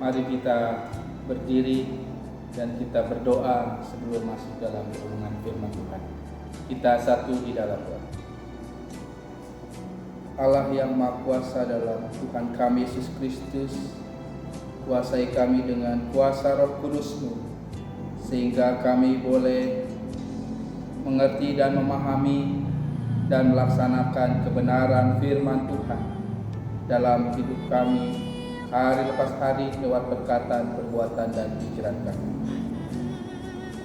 Mari kita berdiri dan kita berdoa sebelum masuk dalam renungan firman Tuhan. Kita satu di dalam doa. Allah yang Maha Kuasa dalam Tuhan kami Yesus Kristus, kuasai kami dengan kuasa Roh Kudus-Mu, sehingga kami boleh mengerti dan memahami dan melaksanakan kebenaran firman Tuhan dalam hidup kami hari lepas hari lewat perkataan, perbuatan, dan pikiran kami.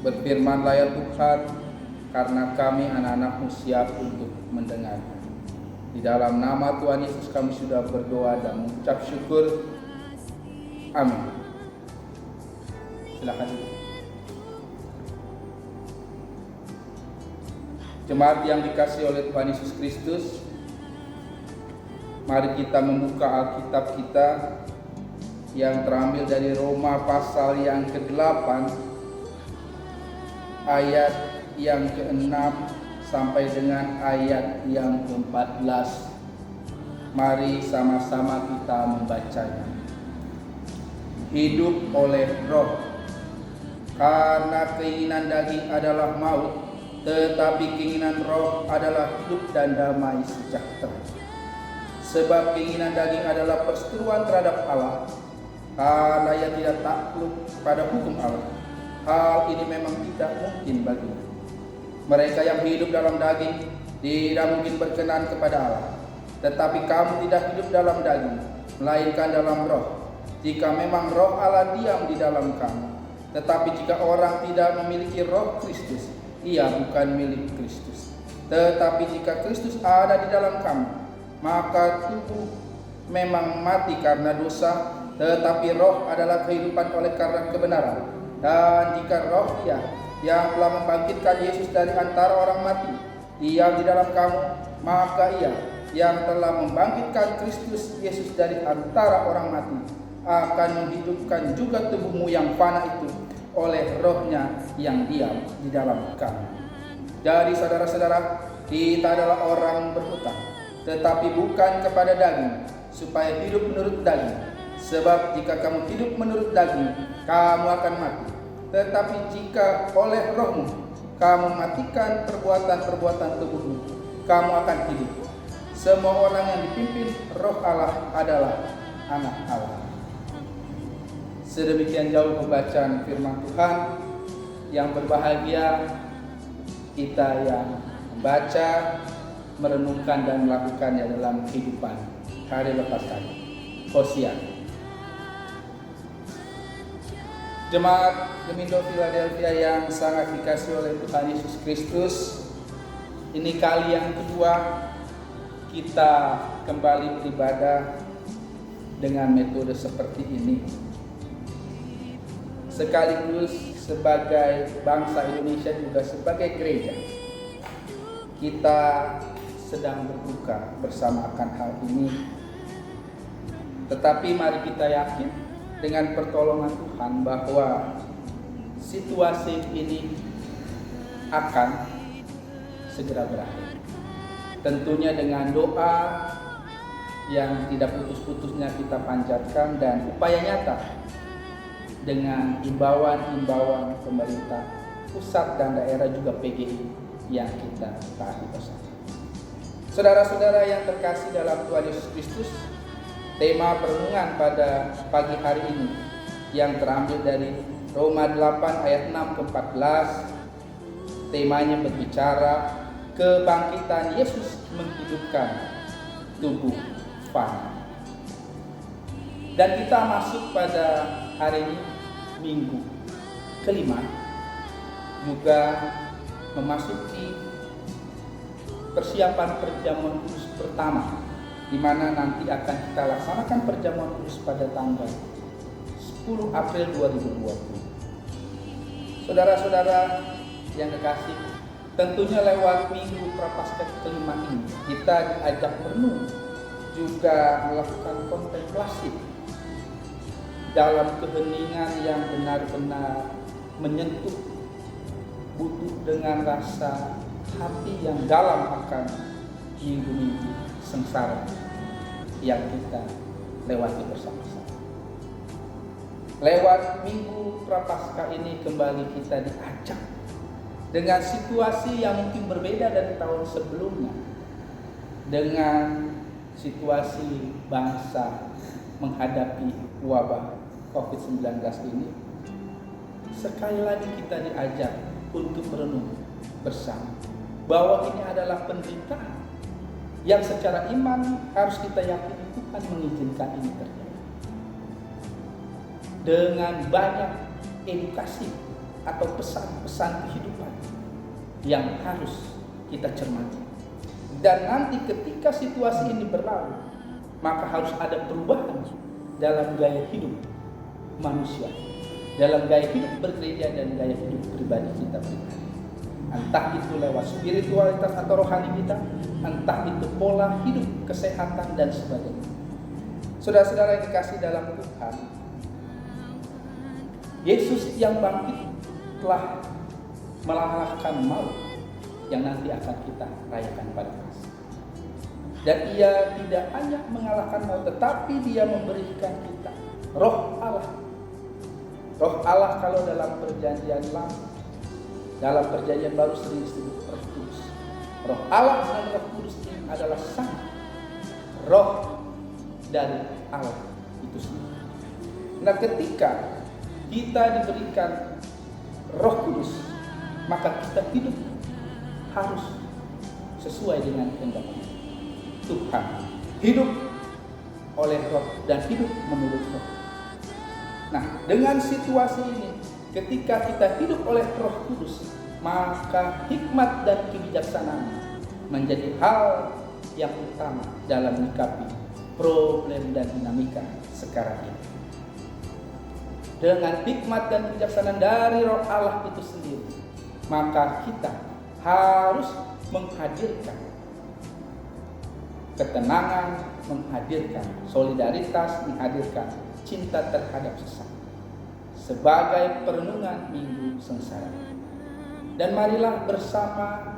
Berfirmanlah ya Tuhan, karena kami anak-anak-Mu siap untuk mendengar. Di dalam nama Tuhan Yesus kami sudah berdoa dan mengucap syukur. Amin. Silakan. Jemaat yang dikasihi oleh Tuhan Yesus Kristus, mari kita membuka Alkitab kita yang terambil dari Roma pasal yang ke-8 ayat yang ke-6 sampai dengan ayat yang ke-14. Mari sama-sama kita membacanya. Hidup oleh roh, karena keinginan daging adalah maut, tetapi keinginan roh adalah hidup dan damai sejahtera. Sebab keinginan daging adalah perseteruan terhadap Allah, karena ia tidak takluk pada hukum Allah. Hal ini memang tidak mungkin baginya. Mereka yang hidup dalam daging tidak mungkin berkenan kepada Allah. Tetapi kamu tidak hidup dalam daging, melainkan dalam roh, jika memang roh Allah diam di dalam kamu. Tetapi jika orang tidak memiliki roh Kristus, ia bukan milik Kristus. Tetapi jika Kristus ada di dalam kamu, maka tubuh memang mati karena dosa, tetapi roh adalah kehidupan oleh karena kebenaran. Dan jika roh Dia yang telah membangkitkan Yesus dari antara orang mati diam di dalam kamu, maka Ia yang telah membangkitkan Kristus Yesus dari antara orang mati akan menghidupkan juga tubuhmu yang fana itu oleh rohnya yang diam di dalam kamu. Jadi saudara-saudara, kita adalah orang berhutang, tetapi bukan kepada daging, supaya hidup menurut daging. Sebab jika kamu hidup menurut daging, kamu akan mati. Tetapi jika oleh rohmu kamu matikan perbuatan-perbuatan tubuhmu, kamu akan hidup. Semua orang yang dipimpin roh Allah adalah anak Allah. Sedemikian jauh pembacaan firman Tuhan. Yang berbahagia kita yang membaca, merenungkan dan melakukannya dalam kehidupan hari lepas hari. Hosea. Jemaat Gemindo Philadelphia yang sangat dikasihi oleh Tuhan Yesus Kristus, ini kali yang kedua kita kembali beribadah dengan metode seperti ini. Sekaligus sebagai bangsa Indonesia juga sebagai gereja, kita sedang berduka bersama akan hal ini. Tetapi mari kita yakin dengan pertolongan Tuhan bahwa situasi ini akan segera berakhir. Tentunya dengan doa yang tidak putus-putusnya kita panjatkan dan upaya nyata dengan imbauan pemerintah pusat dan daerah juga PGI yang kita taati bersama. Saudara-saudara yang terkasih dalam Tuhan Yesus Kristus, tema perenungan pada pagi hari ini yang terambil dari Roma 8 ayat 6 ke 14. Temanya berbicara kebangkitan Yesus menghidupkan tubuh fana. Dan kita masuk pada hari ini, minggu kelima, juga memasuki persiapan perjamuan kudus pertama, di mana nanti akan kita laksanakan perjamuan kudus pada tanggal 10 April 2020. Saudara-saudara yang kekasih, tentunya lewat minggu prapaskah kelima ini kita diajak merenung, juga melakukan kontemplasi dalam keheningan yang benar-benar menyentuh butuh dengan rasa hati yang dalam akan minggu-minggu sengsara yang kita lewati bersama-sama. Lewat Minggu Prapaskah ini kembali kita diajak dengan situasi yang mungkin berbeda dari tahun sebelumnya, dengan situasi bangsa menghadapi wabah COVID-19 ini. Sekali lagi kita diajak untuk merenung bersama bahwa ini adalah penderitaan yang secara iman harus kita yakini Tuhan mengizinkan ini terjadi. Dengan banyak edukasi atau pesan-pesan kehidupan yang harus kita cermati. Dan nanti ketika situasi ini berlalu, maka harus ada perubahan dalam gaya hidup manusia, dalam gaya hidup bergereja dan gaya hidup pribadi kita pribadi. Entah itu lewat spiritualitas atau rohani kita, entah itu pola hidup, kesehatan dan sebagainya. Saudara-saudara yang dikasih dalam Tuhan, Yesus yang bangkit telah mengalahkan maut yang nanti akan kita rayakan pada masa. Dan Ia tidak hanya mengalahkan maut, tetapi Dia memberikan kita Roh Allah. Roh Allah kalau dalam perjanjian lama, dalam perjanjian baru sering disebut Roh Kudus. Roh Allah dan Roh Kudus ini adalah sama Roh dari Allah itu sendiri. Nah, ketika kita diberikan Roh Kudus, maka kita hidup harus sesuai dengan kehendak Tuhan. Hidup oleh Roh dan hidup menurut Roh. Nah, dengan situasi ini, ketika kita hidup oleh Roh Kudus, maka hikmat dan kebijaksanaan menjadi hal yang utama dalam menyikapi problem dan dinamika sekarang ini. Dengan hikmat dan kebijaksanaan dari Roh Allah itu sendiri, maka kita harus menghadirkan ketenangan, menghadirkan solidaritas, menghadirkan cinta terhadap sesama sebagai perenungan Minggu Sengsara. Dan marilah bersama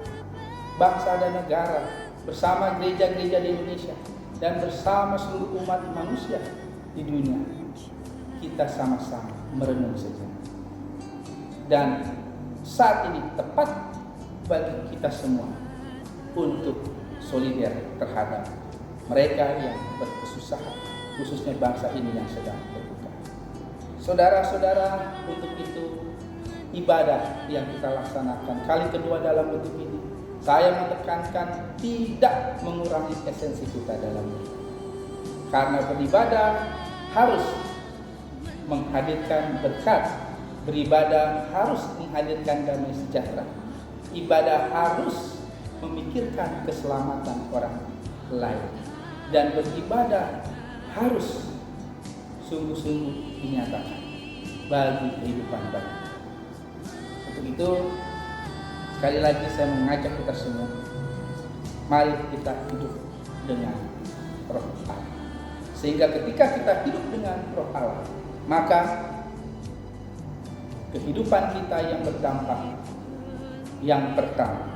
bangsa dan negara, bersama gereja-gereja di Indonesia, dan bersama seluruh umat manusia di dunia, kita sama-sama merenung sejenak. Dan saat ini tepat bagi kita semua untuk solidar terhadap mereka yang berkesusahan, khususnya bangsa ini yang sedang berduka. Saudara-saudara, untuk itu ibadah yang kita laksanakan kali kedua dalam bentuk ini, saya menekankan tidak mengurangi esensi kita dalam ibadah. Karena beribadah harus menghadirkan berkat, beribadah harus menghadirkan damai sejahtera, ibadah harus memikirkan keselamatan orang lain, dan beribadah harus sungguh-sungguh dinyatakan bagi kehidupan bangsa. Untuk itu, sekali lagi saya mengajak kita semua, mari kita hidup dengan Roh Allah. Sehingga ketika kita hidup dengan Roh Allah, maka kehidupan kita yang berdampak yang pertama,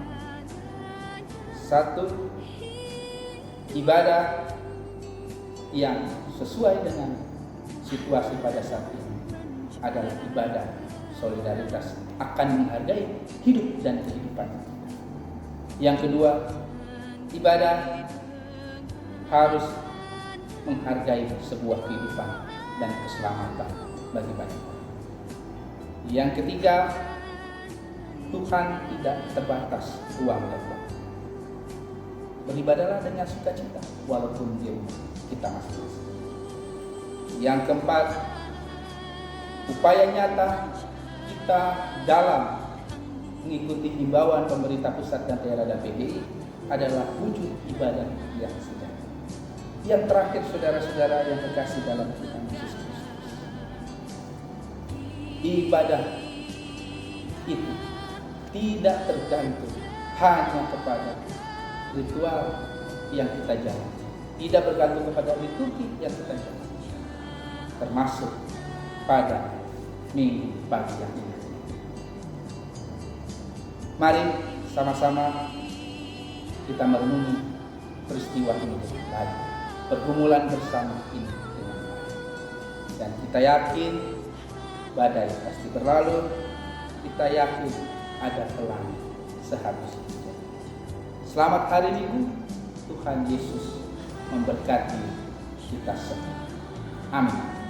satu, ibadah yang sesuai dengan situasi pada saat ini adalah ibadah solidaritas, akan menghargai hidup dan kehidupan kita. Yang kedua, ibadah harus menghargai sebuah kehidupan dan keselamatan bagi banyak orang. Yang ketiga, Tuhan tidak terbatas ruang dan waktu. Beribadahlah dengan sukacita walaupun di rumah kita masing-masing. Yang keempat, upaya nyata kita dalam mengikuti himbauan pemerintah pusat dan daerah dan PDI adalah wujud ibadah yang sejahtera. Yang terakhir, saudara-saudara yang terkasih dalam Tuhan Yesus Kristus, ibadah itu tidak tergantung hanya kepada ritual yang kita jalani, tidak bergantung kepada liturgi yang kita jalani, termasuk pada Minggu pagi yang ini. Mari sama-sama kita merenungi peristiwa ini dengan baik, pergumulan bersama ini dengan baik, dan kita yakin badai pasti berlalu, kita yakin ada pelangi sehabis itu. Selamat hari Minggu, Tuhan Yesus memberkati kita semua. Amin.